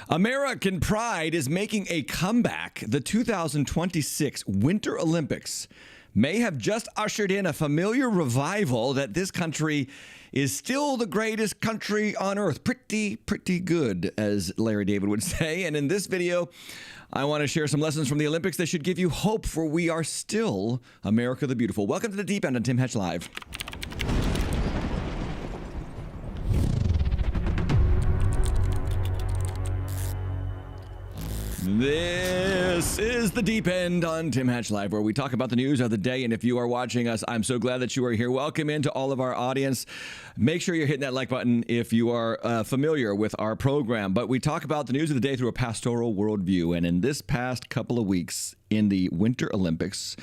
American pride is making a comeback. The 2026 Winter Olympics may have just ushered in a familiar revival that this country is still the greatest country on earth. Pretty good, as Larry David would say. And in this video, I want to share some lessons from the Olympics that should give you hope, for we are still America the Beautiful. Welcome to the Deep End on Tim Hatch Live. This is the Deep End on Tim Hatch Live, where we talk about the news of the day. And if you are watching us, I'm so glad that you are here. Welcome into all of our audience. Make sure you're hitting that like button if you are familiar with our program. But we talk about the news of the day through a pastoral worldview. And in this past couple of weeks in the Winter Olympics,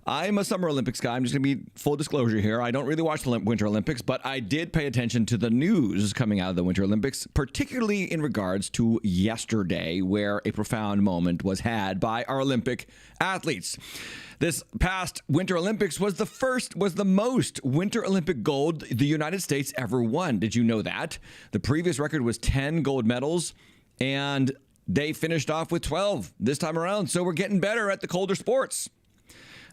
I'm a Summer Olympics guy. I'm just going to be full disclosure here. I don't really watch the Winter Olympics, but I did pay attention to the news coming out of the Winter Olympics, particularly in regards to yesterday, where a profound moment was had by our Olympic athletes. This past Winter Olympics was the most Winter Olympic gold the United States ever won. Did you know that? The previous record was 10 gold medals, and they finished off with 12 this time around. So we're getting better at the colder sports.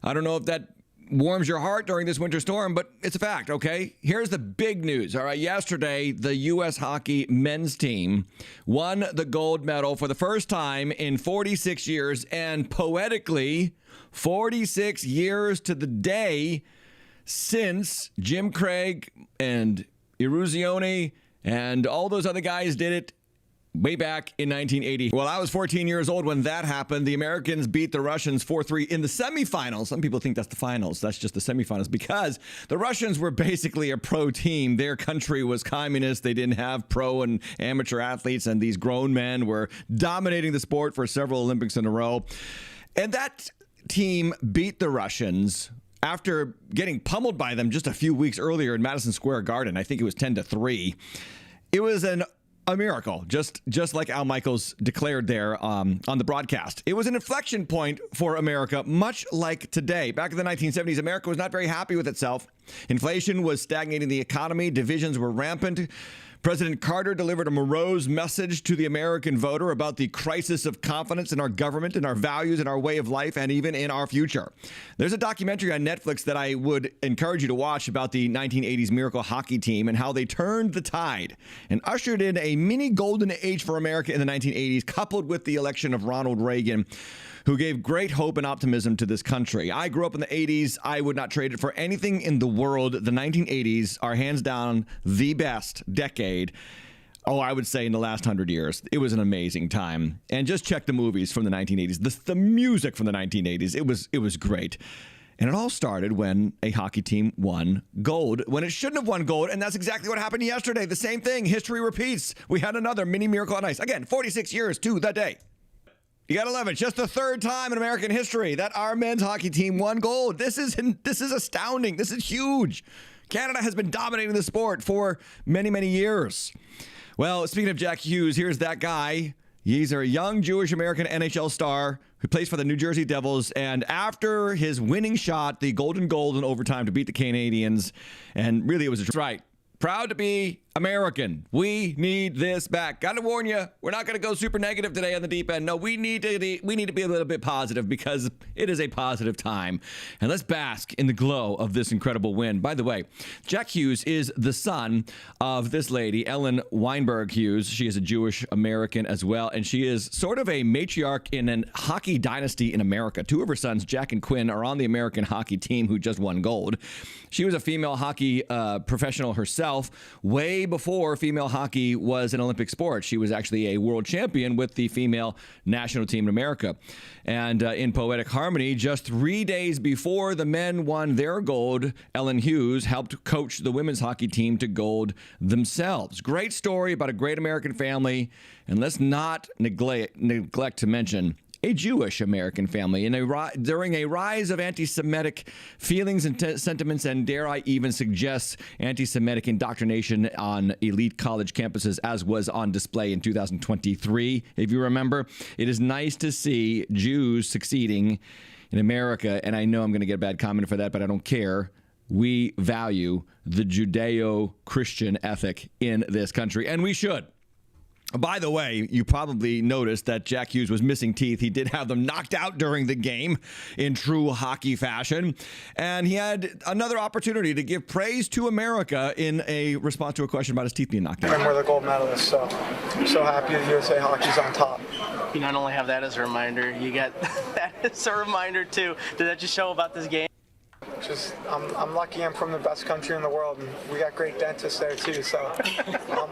I don't know if that warms your heart during this winter storm, but it's a fact, okay? Here's the big news, all right? Yesterday, the U.S. hockey men's team won the gold medal for the first time in 46 years, and poetically, 46 years to the day since Jim Craig and Eruzione and all those other guys did it way back in 1980. Well, I was 14 years old when that happened. The Americans beat the Russians 4-3 in the semifinals. Some people think that's the finals. That's just the semifinals, because the Russians were basically a pro team. Their country was communist. They didn't have pro and amateur athletes, and these grown men were dominating the sport for several Olympics in a row. And that team beat the Russians after getting pummeled by them just a few weeks earlier in Madison Square Garden. I think it was 10-3. It was a miracle, just like Al Michaels declared there on the broadcast. It was an inflection point for America, much like today. Back in the 1970s, America was not very happy with itself. Inflation was stagnating the economy. Divisions were rampant. President Carter delivered a morose message to the American voter about the crisis of confidence in our government, in our values, in our way of life, and even in our future. There's a documentary on Netflix that I would encourage you to watch about the 1980s Miracle hockey team and how they turned the tide and ushered in a mini golden age for America in the 1980s, coupled with the election of Ronald Reagan, who gave great hope and optimism to this country. I grew up in the 80s. I would not trade it for anything in the world. The 1980s are hands down the best decade. I would say in the last 100 years. It was an amazing time. And just check the movies from the 1980s. The music from the 1980s. It was great. And it all started when a hockey team won gold, when it shouldn't have won gold. And that's exactly what happened yesterday. The same thing. History repeats. We had another mini miracle on ice. Again, 46 years to the day. You got to love it. Just the third time in American history that our men's hockey team won gold. This is astounding. This is huge. Canada has been dominating the sport for many years. Well, speaking of Jack Hughes, here's that guy. He's a young Jewish American NHL star who plays for the New Jersey Devils. And after his winning shot, the golden goal in overtime to beat the Canadiens, and really it was a right. Proud to be American. We need this back. Got to warn you, we're not going to go super negative today on the Deep End. No, we need to be a little bit positive, because it is a positive time. And let's bask in the glow of this incredible win. By the way, Jack Hughes is the son of this lady, Ellen Weinberg Hughes. She is a Jewish American as well, and she is sort of a matriarch in a hockey dynasty in America. Two of her sons, Jack and Quinn, are on the American hockey team who just won gold. She was a female hockey professional herself way before female hockey was an Olympic sport. She was actually a world champion with the female national team in America. And in poetic harmony, just 3 days before the men won their gold, Ellen Hughes helped coach the women's hockey team to gold themselves. Great story about a great American family. And let's not neglect to mention a Jewish American family during a rise of anti-Semitic feelings and sentiments, and dare I even suggest anti-Semitic indoctrination on elite college campuses, as was on display in 2023. If you remember, it is nice to see Jews succeeding in America, and I know I'm going to get a bad comment for that, but I don't care. We value the Judeo-Christian ethic in this country, and we should. By the way, you probably noticed that Jack Hughes was missing teeth. He did have them knocked out during the game in true hockey fashion. And he had another opportunity to give praise to America in a response to a question about his teeth being knocked out. And we're the gold medalists, so I'm so happy the USA hockey's on top. You not only have that as a reminder, you got that as a reminder too. Did that just show about this game? I'm lucky I'm from the best country in the world, and we got great dentists there too, so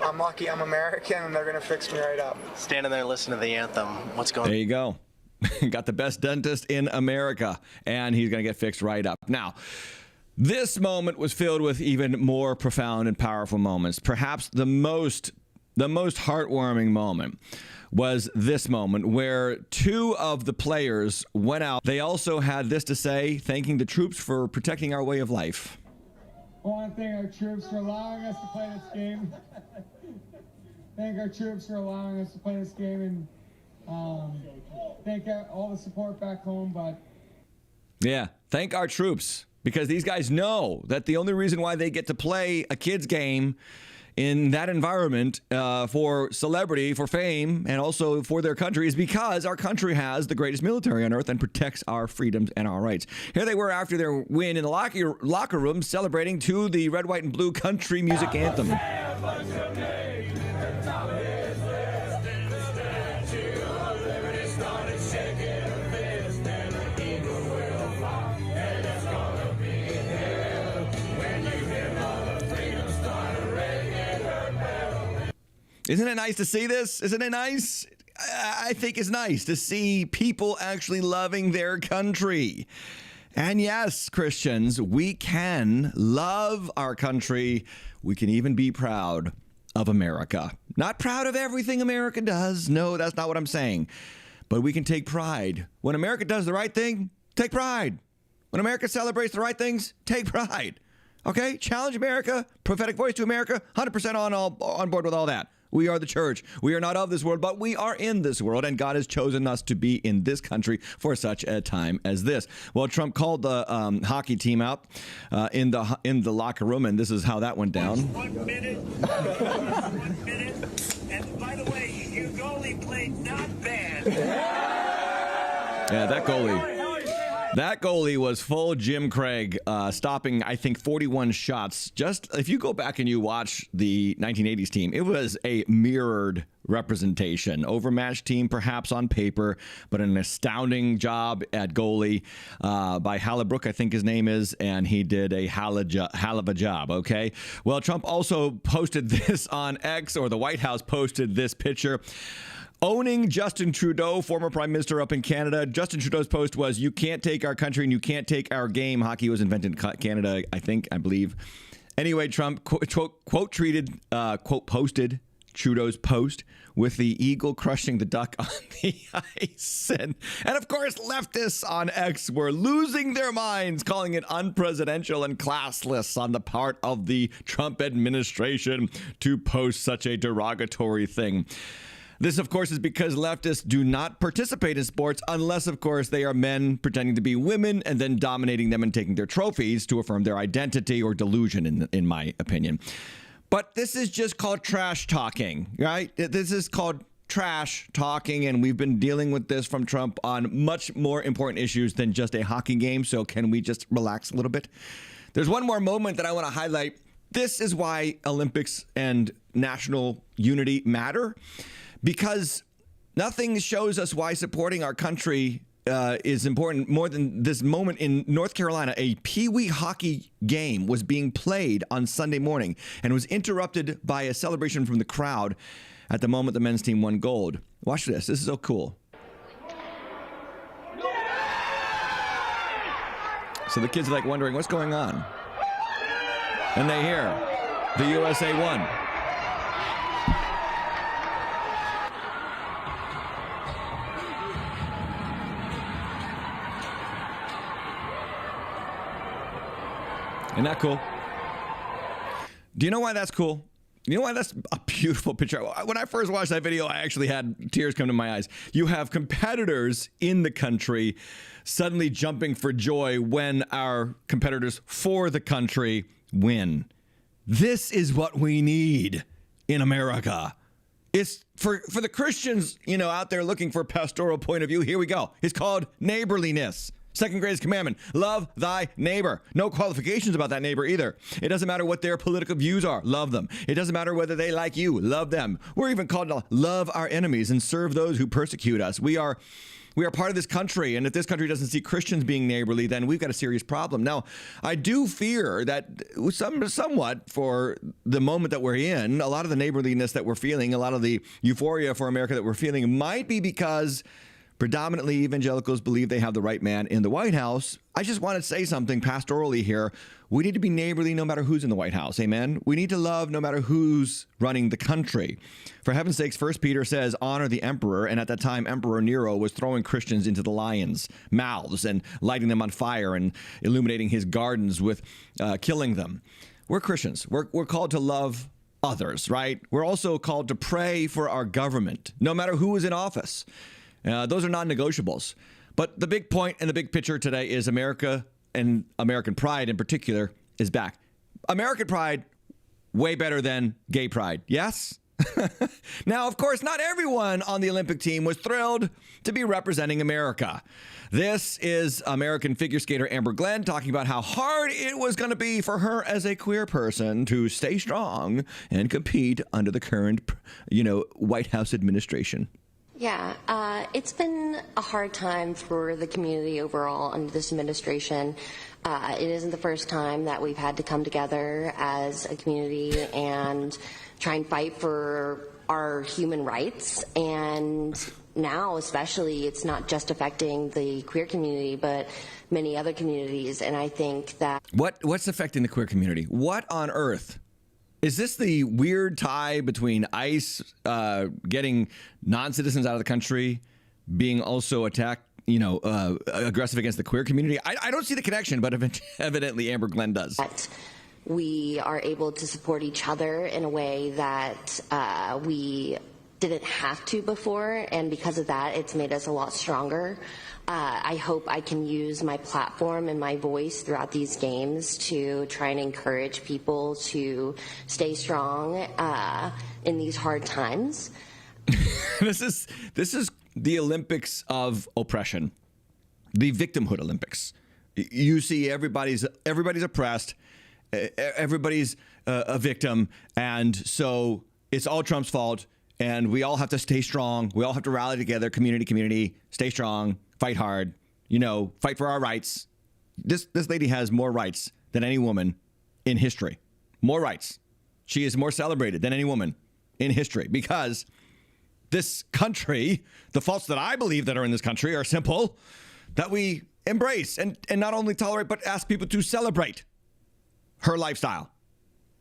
I'm lucky I'm American, and they're going to fix me right up. Standing there listening to the anthem. What's going on? There you go. Got the best dentist in America, and he's going to get fixed right up. Now, this moment was filled with even more profound and powerful moments. Perhaps the most heartwarming moment was this moment where two of the players went out. They also had this to say, thanking the troops for protecting our way of life. I want to thank our troops for allowing us to play this game. Thank our troops for allowing us to play this game, and thank all the support back home. But yeah, thank our troops, because these guys know that the only reason why they get to play a kids game in that environment for celebrity, for fame, and also for their country is because our country has the greatest military on earth and protects our freedoms and our rights. Here they were after their win in the locker room celebrating to the red, white, and blue country music anthem. Isn't it nice to see this? Isn't it nice? I think it's nice to see people actually loving their country. And yes, Christians, we can love our country. We can even be proud of America. Not proud of everything America does. No, that's not what I'm saying. But we can take pride. When America does the right thing, take pride. When America celebrates the right things, take pride. Okay? Challenge America, prophetic voice to America, 100% on board with all that. We are the church. We are not of this world, but we are in this world, and God has chosen us to be in this country for such a time as this. Well, Trump called the hockey team out in the locker room, and this is how that went down. 1 minute. 1 minute. And by the way, your goalie played not bad. Yeah, that goalie was full Jim Craig, stopping, I think, 41 shots. Just if you go back and you watch the 1980s team, it was a mirrored representation. Overmatched team, perhaps on paper, but an astounding job at goalie by Hallibrook, I think his name is, and he did a hell of a job, okay? Well, Trump also posted this on X, or the White House posted this picture. Owning Justin Trudeau, former prime minister up in Canada. Justin Trudeau's post was, "You can't take our country and you can't take our game." Hockey was invented in Canada, I believe. Anyway, Trump quote posted Trudeau's post with the eagle crushing the duck on the ice. And of course, leftists on X were losing their minds, calling it unpresidential and classless on the part of the Trump administration to post such a derogatory thing. This, of course, is because leftists do not participate in sports unless, of course, they are men pretending to be women and then dominating them and taking their trophies to affirm their identity or delusion, in my opinion. But this is just called trash talking, right? This is called trash talking, and we've been dealing with this from Trump on much more important issues than just a hockey game. So can we just relax a little bit? There's one more moment that I want to highlight. This is why Olympics and national unity matter. Because nothing shows us why supporting our country is important more than this moment in North Carolina. A peewee hockey game was being played on Sunday morning and was interrupted by a celebration from the crowd at the moment the men's team won gold. Watch this. This is so cool. So the kids are like wondering what's going on. And they hear the USA won. Isn't that cool? Do you know why that's cool? You know why that's a beautiful picture? When I first watched that video, I actually had tears come to my eyes. You have competitors in the country suddenly jumping for joy when our competitors for the country win. This is what we need in America. It's for the Christians, out there looking for a pastoral point of view. Here we go. It's called neighborliness. Second greatest commandment, love thy neighbor. No qualifications about that neighbor either. It doesn't matter what their political views are. Love them. It doesn't matter whether they like you. Love them. We're even called to love our enemies and serve those who persecute us. We are part of this country, and if this country doesn't see Christians being neighborly, then we've got a serious problem. Now, I do fear that somewhat for the moment that we're in, a lot of the neighborliness that we're feeling, a lot of the euphoria for America that we're feeling might be because predominantly evangelicals believe they have the right man in the White House. I just want to say something pastorally here. We need to be neighborly no matter who's in the White House. Amen. We need to love no matter who's running the country. For heaven's sakes, 1 Peter says, honor the emperor. And at that time, Emperor Nero was throwing Christians into the lions' mouths and lighting them on fire and illuminating his gardens with killing them. We're Christians. We're called to love others, right? We're also called to pray for our government, no matter who is in office. Those are non-negotiables. But the big point and the big picture today is America, and American pride in particular, is back. American pride, way better than gay pride. Yes? Now, of course, not everyone on the Olympic team was thrilled to be representing America. This is American figure skater Amber Glenn talking about how hard it was going to be for her as a queer person to stay strong and compete under the current, White House administration. Yeah, it's been a hard time for the community overall under this administration. It isn't the first time that we've had to come together as a community and try and fight for our human rights. And now, especially, it's not just affecting the queer community, but many other communities. And I think that... What's affecting the queer community? What on earth? Is this the weird tie between ICE getting non-citizens out of the country, being also attacked, aggressive against the queer community? I don't see the connection, but evidently Amber Glenn does. We are able to support each other in a way that we didn't have to before, and because of that, it's made us a lot stronger. I hope I can use my platform and my voice throughout these games to try and encourage people to stay strong in these hard times. This is the Olympics of oppression, the victimhood Olympics. You see, everybody's oppressed, everybody's a victim, and so it's all Trump's fault. And we all have to stay strong. We all have to rally together, community, stay strong, fight hard, fight for our rights. This lady has more rights than any woman in history. More rights. She is more celebrated than any woman in history because this country, the faults that I believe that are in this country are simple, that we embrace and not only tolerate, but ask people to celebrate her lifestyle.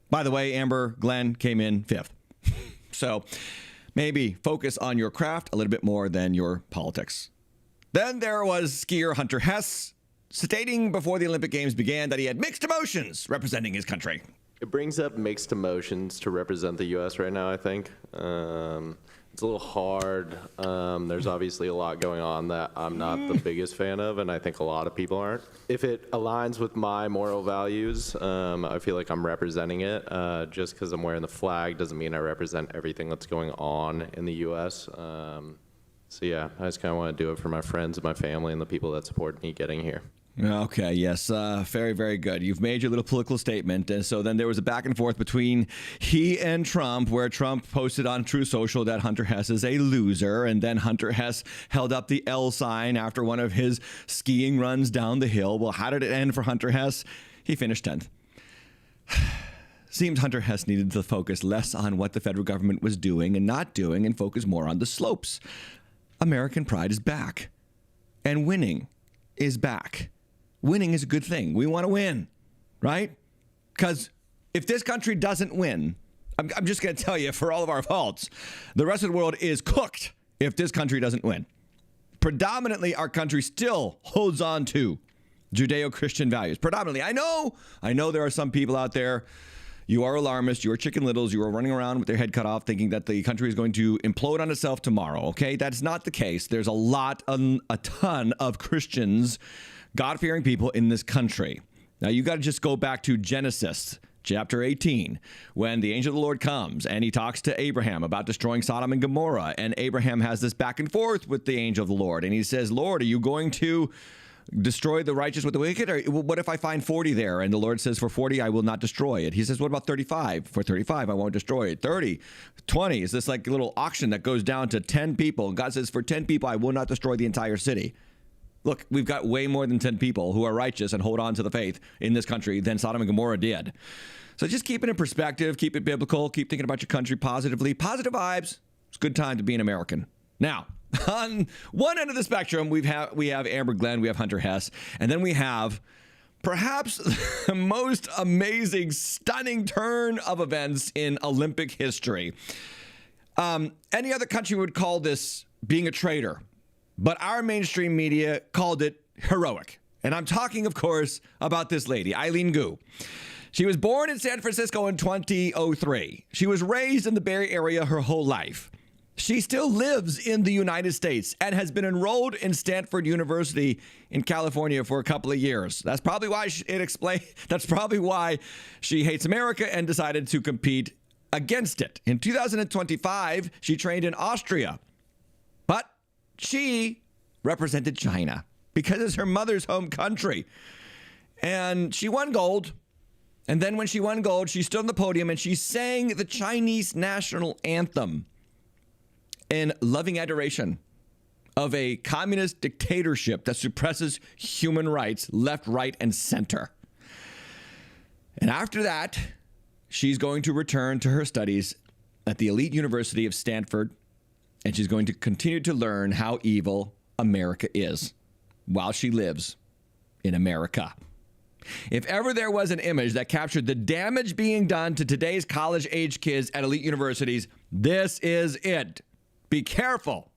By the way, Amber Glenn came in 5th. So maybe focus on your craft a little bit more than your politics. Then there was skier Hunter Hess stating before the Olympic Games began that he had mixed emotions representing his country. It brings up mixed emotions to represent the U.S. right now, I think. It's a little hard. There's obviously a lot going on that I'm not the biggest fan of, and I think a lot of people aren't. If it aligns with my moral values, I feel like I'm representing it. Just because I'm wearing the flag doesn't mean I represent everything that's going on in the U.S. So yeah, I just kind of want to do it for my friends and my family and the people that support me getting here. Okay, yes, very, very good. You've made your little political statement. And so then there was a back and forth between he and Trump, where Trump posted on Truth Social that Hunter Hess is a loser. And then Hunter Hess held up the L sign after one of his skiing runs down the hill. Well, how did it end for Hunter Hess? He finished 10th. Seemed Hunter Hess needed to focus less on what the federal government was doing and not doing and focus more on the slopes. American pride is back. And winning is back. Winning is a good thing. We want to win, right? Because if this country doesn't win, I'm just going to tell you, for all of our faults, the rest of the world is cooked if this country doesn't win. Predominantly, our country still holds on to Judeo-Christian values. Predominantly. I know there are some people out there, you are alarmists, you are chicken littles, you are running around with their head cut off thinking that the country is going to implode on itself tomorrow, okay? That's not the case. There's a ton of Christians, God-fearing people in this country. Now, you got to just go back to Genesis chapter 18, when the angel of the Lord comes and he talks to Abraham about destroying Sodom and Gomorrah. And Abraham has this back and forth with the angel of the Lord. And he says, Lord, are you going to destroy the righteous with the wicked? Or what if I find 40 there? And the Lord says, for 40, I will not destroy it. He says, what about 35? For 35, I won't destroy it. 30, 20. Is this like a little auction that goes down to 10 people? And God says, for 10 people, I will not destroy the entire city. Look, we've got way more than 10 people who are righteous and hold on to the faith in this country than Sodom and Gomorrah did. So just keep it in perspective, keep it biblical, keep thinking about your country positively. Positive vibes. It's a good time to be an American. Now, on one end of the spectrum, we have Amber Glenn, we have Hunter Hess, and then we have perhaps the most amazing, stunning turn of events in Olympic history. Any other country would call this being a traitor, but our mainstream media called it heroic. And I'm talking, of course, about this lady, Eileen Gu. She was born in San Francisco in 2003. She was raised in the Bay Area her whole life. She still lives in the United States and has been enrolled in Stanford University in California for a couple of years. That's probably why that's probably why she hates America and decided to compete against it. In 2025, she trained in Austria, but she represented China because it's her mother's home country. And she won gold. And then when she won gold, she stood on the podium and she sang the Chinese national anthem in loving adoration of a communist dictatorship that suppresses human rights left, right, and center. And after that, she's going to return to her studies at the elite University of Stanford, and she's going to continue to learn how evil America is while she lives in America. If ever there was an image that captured the damage being done to today's college-age kids at elite universities, this is it. Be careful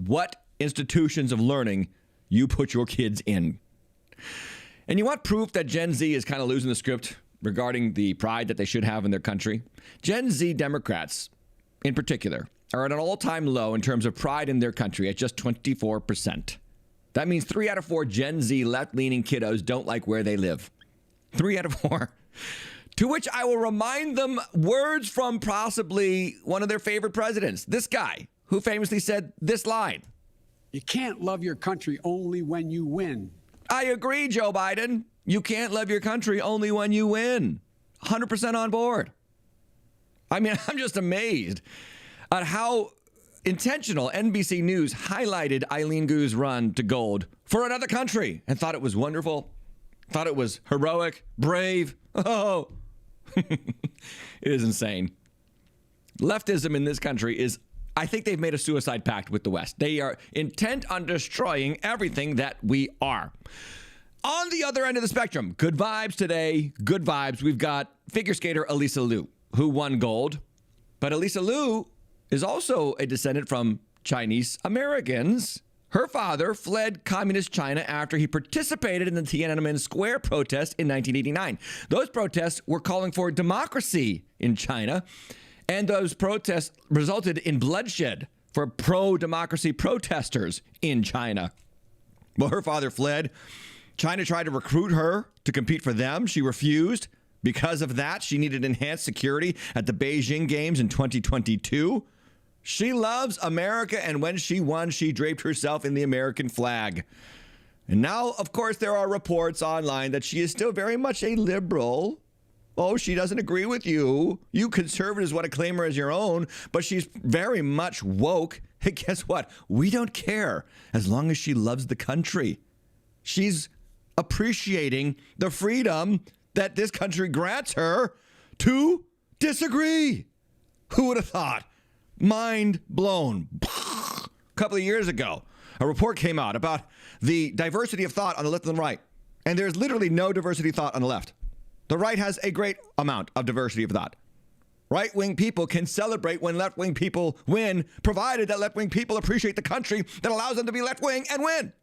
what institutions of learning you put your kids in. And you want proof that Gen Z is kind of losing the script regarding the pride that they should have in their country? Gen Z Democrats, in particular, are at an all-time low in terms of pride in their country at just 24%. That means 3 out of 4 Gen Z left-leaning kiddos don't like where they live. 3 out of 4. To which I will remind them words from possibly one of their favorite presidents, this guy, who famously said this line. You can't love your country only when you win. I agree, Joe Biden. You can't love your country only when you win. 100% on board. I mean, I'm just amazed at how intentional NBC News highlighted Eileen Gu's run to gold for another country and thought it was wonderful, thought it was heroic, brave. Oh, it is insane. Leftism in this country is, I think they've made a suicide pact with the West. They are intent on destroying everything that we are. On the other end of the spectrum, good vibes today, good vibes. We've got figure skater Alysa Liu, who won gold. But Alysa Liu is also a descendant from Chinese Americans. Her father fled communist China after he participated in the Tiananmen Square protest in 1989. Those protests were calling for democracy in China, and those protests resulted in bloodshed for pro-democracy protesters in China. Well, her father fled. China tried to recruit her to compete for them. She refused. Because of that, she needed enhanced security at the Beijing Games in 2022. She loves America, and when she won, she draped herself in the American flag. And now, of course, there are reports online that she is still very much a liberal. Oh, she doesn't agree with you. You conservatives want to claim her as your own, but she's very much woke. Hey, guess what? We don't care as long as she loves the country. She's appreciating the freedom that this country grants her to disagree. Who would have thought? Mind blown. A couple of years ago, a report came out about the diversity of thought on the left and the right. And there's literally no diversity of thought on the left. The right has a great amount of diversity of thought. Right-wing people can celebrate when left-wing people win, provided that left-wing people appreciate the country that allows them to be left-wing and win.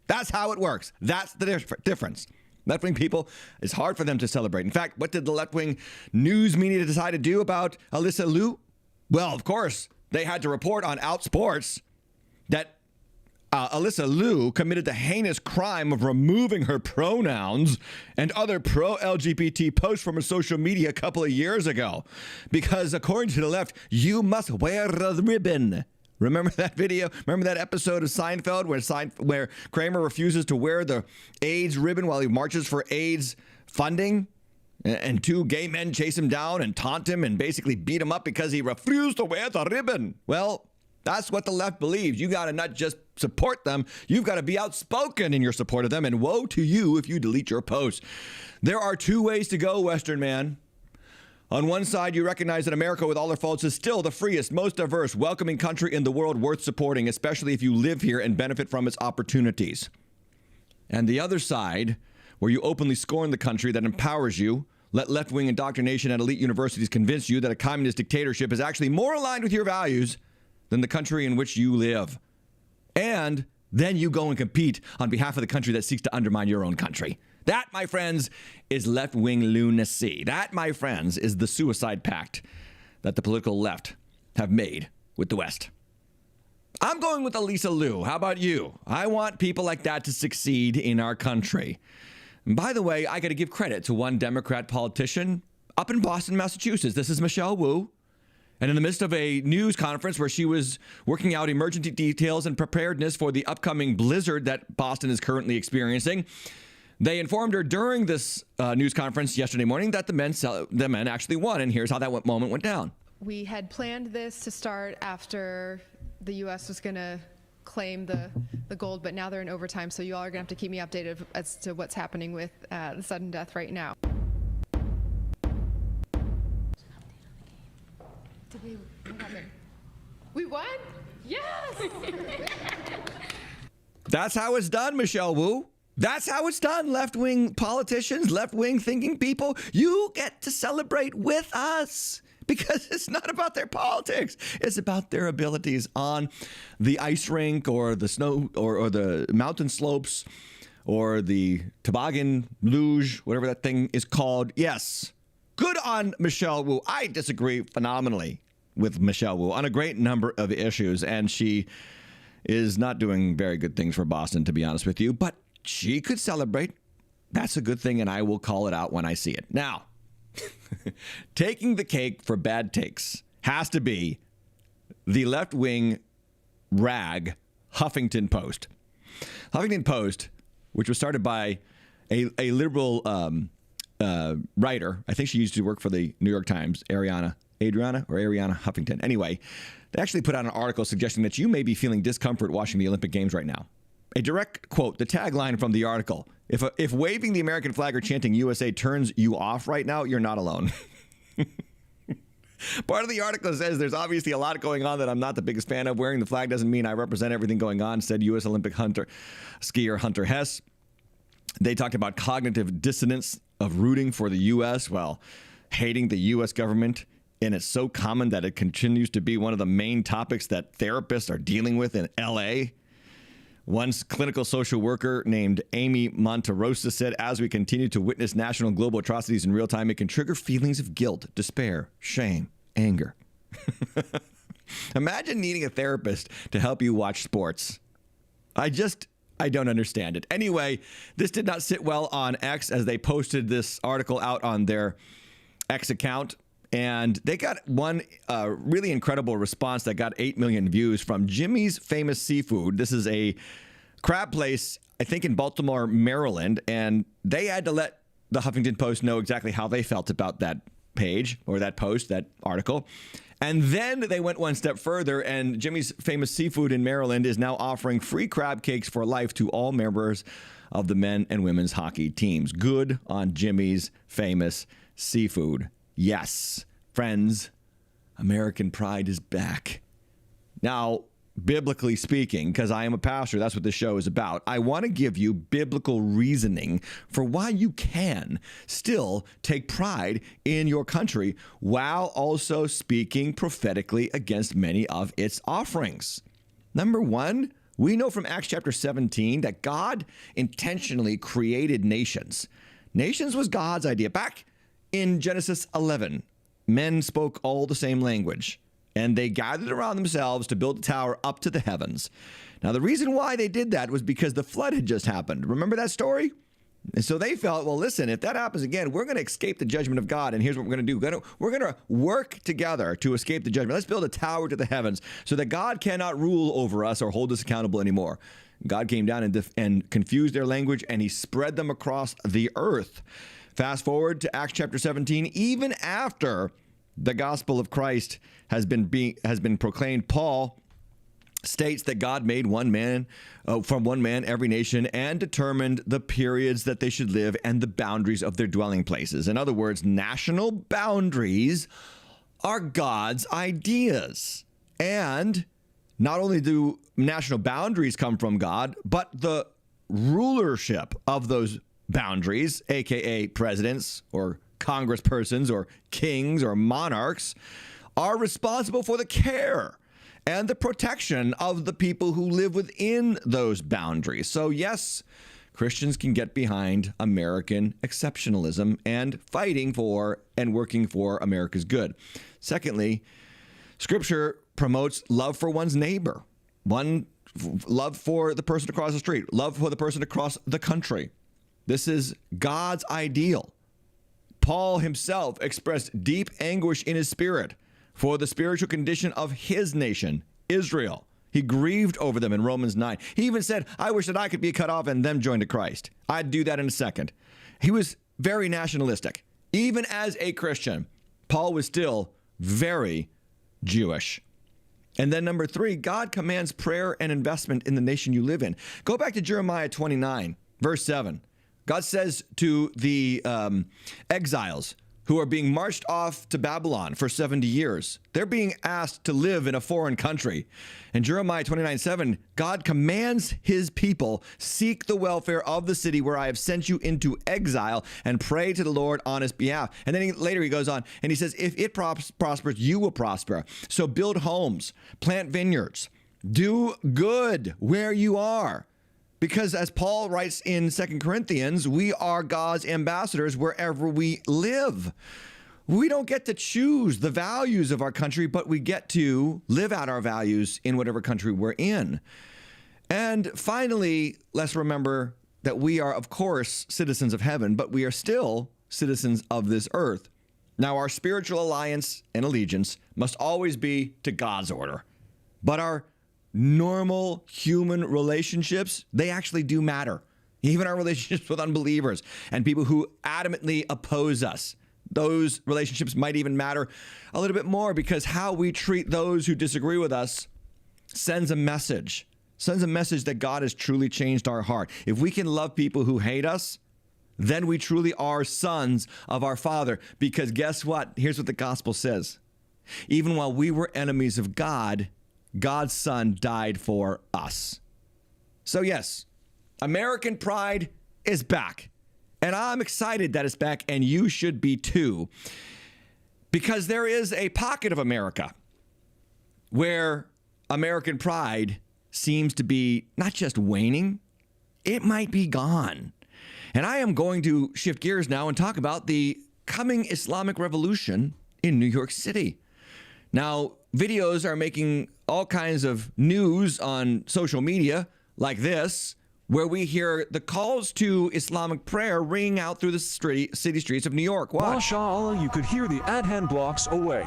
That's how it works. That's the difference. Left-wing people, it's hard for them to celebrate. In fact, what did the left-wing news media decide to do about Alysa Liu? Well, of course, they had to report on Outsports that Alysa Liu committed the heinous crime of removing her pronouns and other pro-LGBT posts from her social media a couple of years ago. Because according to the left, you must wear a ribbon. Remember that video? Remember that episode of Seinfeld where Kramer refuses to wear the AIDS ribbon while he marches for AIDS funding? And two gay men chase him down and taunt him and basically beat him up because he refused to wear the ribbon. Well, that's what the left believes. You got to not just support them, you've got to be outspoken in your support of them, and woe to you if you delete your post. There are two ways to go, Western man. On one side, you recognize that America, with all their faults, is still the freest, most diverse, welcoming country in the world worth supporting, especially if you live here and benefit from its opportunities. And the other side, where you openly scorn the country that empowers you, let left-wing indoctrination at elite universities convince you that a communist dictatorship is actually more aligned with your values than the country in which you live. And then you go and compete on behalf of the country that seeks to undermine your own country. That, my friends, is left-wing lunacy. That, my friends, is the suicide pact that the political left have made with the West. I'm going with Alysa Liu. How about you? I want people like that to succeed in our country. And by the way, I got to give credit to one Democrat politician up in Boston, Massachusetts. This is Michelle Wu. And in the midst of a news conference where she was working out emergency details and preparedness for the upcoming blizzard that Boston is currently experiencing, they informed her during this news conference yesterday morning that the men actually won. And here's how that moment went down. We had planned this to start after the U.S. was going to claim the gold, but now they're in overtime, so you all are going to have to keep me updated as to what's happening with the sudden death right now. We won? Yes! That's how it's done, Michelle Wu. That's how it's done, left-wing politicians, left-wing thinking people. You get to celebrate with us because it's not about their politics. It's about their abilities on the ice rink or the snow or the mountain slopes or the toboggan luge, whatever that thing is called. Yes, good on Michelle Wu. I disagree phenomenally with Michelle Wu on a great number of issues, and she is not doing very good things for Boston, to be honest with you, but she could celebrate. That's a good thing, and I will call it out when I see it. Now, taking the cake for bad takes has to be the left-wing rag Huffington Post. Huffington Post, which was started by a liberal writer. I think she used to work for the New York Times, Adriana Huffington. Anyway, they actually put out an article suggesting that you may be feeling discomfort watching the Olympic Games right now. A direct quote, the tagline from the article: If waving the American flag or chanting USA turns you off right now, you're not alone. Part of the article says there's obviously a lot going on that I'm not the biggest fan of. Wearing the flag doesn't mean I represent everything going on, said U.S. Olympic skier Hunter Hess. They talked about cognitive dissonance of rooting for the U.S. while hating the U.S. government. And it's so common that it continues to be one of the main topics that therapists are dealing with in L.A. One clinical social worker named Amy Monterosa said, as we continue to witness national and global atrocities in real time, it can trigger feelings of guilt, despair, shame, anger. Imagine needing a therapist to help you watch sports. I don't understand it. Anyway, this did not sit well on X as they posted this article out on their X account. And they got one really incredible response that got 8 million views from Jimmy's Famous Seafood. This is a crab place, I think, in Baltimore, Maryland. And they had to let the Huffington Post know exactly how they felt about that page or that post, that article. And then they went one step further, and Jimmy's Famous Seafood in Maryland is now offering free crab cakes for life to all members of the men and women's hockey teams. Good on Jimmy's Famous Seafood. Yes, friends, American pride is back. Now, biblically speaking, because I am a pastor, that's what this show is about, I want to give you biblical reasoning for why you can still take pride in your country while also speaking prophetically against many of its offerings. Number one, we know from Acts chapter 17 that God intentionally created nations. Nations was God's idea. Back in Genesis 11, men spoke all the same language. and they gathered around themselves to build a tower up to the heavens. Now, the reason why they did that was because the flood had just happened. Remember that story? And so they felt, well, listen, if that happens again, we're going to escape the judgment of God. And here's what we're going to do. We're going to work together to escape the judgment. Let's build a tower to the heavens so that God cannot rule over us or hold us accountable anymore. God came down and confused their language, and he spread them across the earth. Fast forward to Acts chapter 17. Even after the gospel of Christ has been proclaimed, Paul states that God made one man from one man every nation and determined the periods that they should live and the boundaries of their dwelling places. In other words, national boundaries are God's ideas. And not only do national boundaries come from God, but the rulership of those boundaries, aka presidents or congresspersons or kings or monarchs, are responsible for the care and the protection of the people who live within those boundaries. So yes, Christians can get behind American exceptionalism and fighting for and working for America's good. Secondly, Scripture promotes love for one's neighbor, love for the person across the street, love for the person across the country. This is God's ideal. Paul himself expressed deep anguish in his spirit for the spiritual condition of his nation, Israel. He grieved over them in Romans 9. He even said, I wish that I could be cut off and them joined to Christ. I'd do that in a second. He was very nationalistic. Even as a Christian, Paul was still very Jewish. And then number 3, God commands prayer and investment in the nation you live in. Go back to Jeremiah 29, verse 7. God says to the exiles who are being marched off to Babylon for 70 years. They're being asked to live in a foreign country. In Jeremiah 29:7, God commands his people, seek the welfare of the city where I have sent you into exile and pray to the Lord on his behalf. And then later he goes on and he says, if it prospers, you will prosper. So build homes, plant vineyards, do good where you are. Because as Paul writes in 2 Corinthians, we are God's ambassadors wherever we live. We don't get to choose the values of our country, but we get to live out our values in whatever country we're in. And finally, let's remember that we are, of course, citizens of heaven, but we are still citizens of this earth. Now, our spiritual alliance and allegiance must always be to God's order, but our normal human relationships, they actually do matter. Even our relationships with unbelievers and people who adamantly oppose us. Those relationships might even matter a little bit more because how we treat those who disagree with us sends a message that God has truly changed our heart. If we can love people who hate us, then we truly are sons of our Father. Because guess what? Here's what the gospel says. Even while we were enemies of God, God's Son died for us. So yes, American pride is back. And I'm excited that it's back, and you should be too. Because there is a pocket of America where American pride seems to be not just waning, it might be gone. And I am going to shift gears now and talk about the coming Islamic revolution in New York City. Now, videos are making all kinds of news on social media like this, where we hear the calls to Islamic prayer ringing out through the city streets of New York. Watch. MashaAllah, you could hear the adhan blocks away.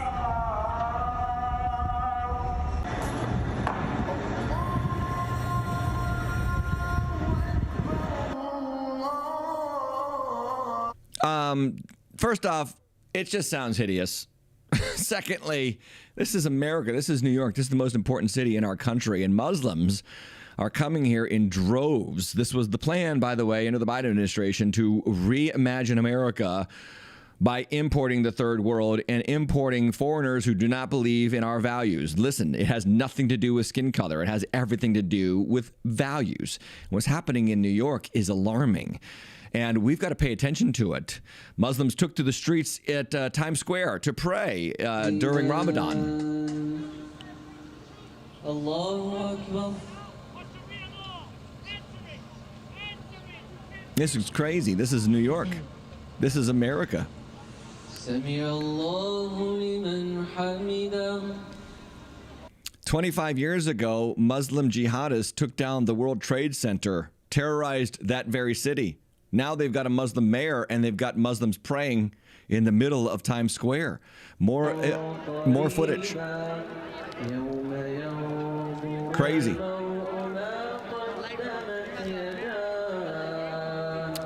First off, it just sounds hideous. Secondly, this is America. This is New York. This is the most important city in our country, and Muslims are coming here in droves. This was the plan, by the way, under the Biden administration to reimagine America by importing the third world and importing foreigners who do not believe in our values. Listen, it has nothing to do with skin color. It has everything to do with values. What's happening in New York is alarming. And we've got to pay attention to it. Muslims took to the streets at Times Square to pray during Ramadan. Allahu Akbar. This is crazy. This is New York. This is America. Sami Allahu liman hamidah. 25 years ago, Muslim jihadists took down the World Trade Center, terrorized that very city. Now they've got a Muslim mayor and they've got Muslims praying in the middle of Times Square. More footage. Crazy.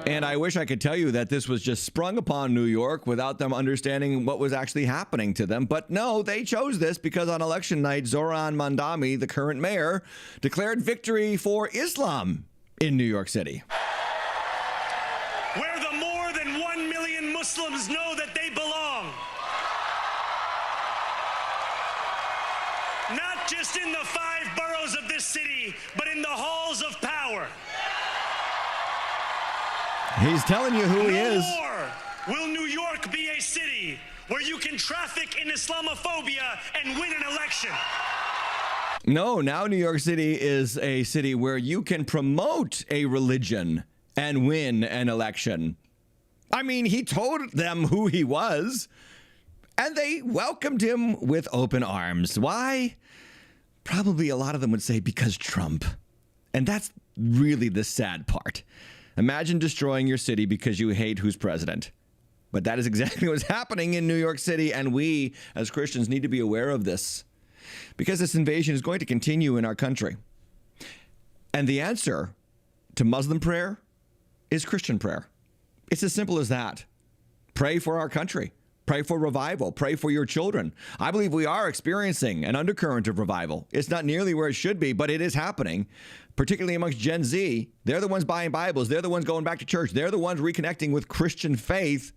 And I wish I could tell you that this was just sprung upon New York without them understanding what was actually happening to them. But no, they chose this because on election night, Zoran Mandami, the current mayor, declared victory for Islam in New York City. Where the more than 1 million Muslims know that they belong. Not just in the 5 boroughs of this city, but in the halls of power. He's telling you who he is. No more will New York be a city where you can traffic in Islamophobia and win an election. No, now New York City is a city where you can promote a religion and win an election. I mean, he told them who he was, and they welcomed him with open arms. Why? Probably a lot of them would say because Trump. And that's really the sad part. Imagine destroying your city because you hate who's president. But that is exactly what's happening in New York City, and we, as Christians, need to be aware of this because this invasion is going to continue in our country. And the answer to Muslim prayer is Christian prayer. It's as simple as that. Pray for our country. Pray for revival. Pray for your children. I believe we are experiencing an undercurrent of revival. It's not nearly where it should be, but it is happening, particularly amongst Gen Z. They're the ones buying Bibles. They're the ones going back to church. They're the ones reconnecting with Christian faith.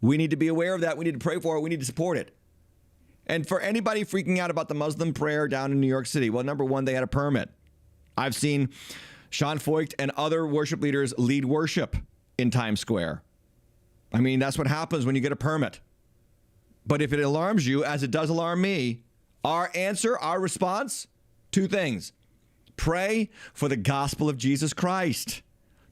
We need to be aware of that. We need to pray for it. We need to support it. And for anybody freaking out about the Muslim prayer down in New York City, well, number one, they had a permit. I've seen Sean Foyt and other worship leaders lead worship in Times Square. I mean, that's what happens when you get a permit. But if it alarms you, as it does alarm me, our answer, our response, 2 things. Pray for the gospel of Jesus Christ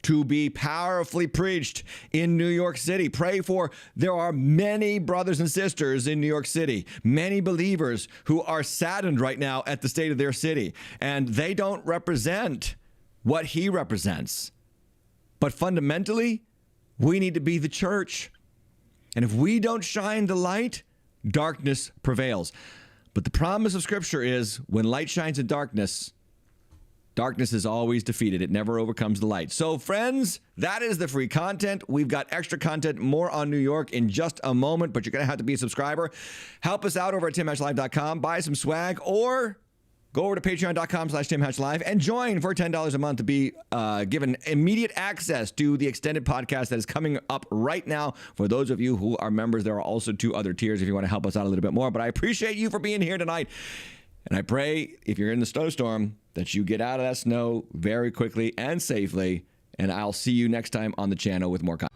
to be powerfully preached in New York City. Pray for, there are many brothers and sisters in New York City, many believers who are saddened right now at the state of their city, and they don't represent what he represents. But fundamentally, we need to be the church. And if we don't shine the light, darkness prevails. But the promise of Scripture is when light shines in darkness, darkness is always defeated. It never overcomes the light. So, friends, that is the free content. We've got extra content, more on New York in just a moment, but you're going to have to be a subscriber. Help us out over at timhatchlive.com. Buy some swag or go over to patreon.com/timhatchlive and join for $10 a month to be given immediate access to the extended podcast that is coming up right now. For those of you who are members, there are also 2 other tiers if you want to help us out a little bit more. But I appreciate you for being here tonight. And I pray if you're in the snowstorm that you get out of that snow very quickly and safely. And I'll see you next time on the channel with more content.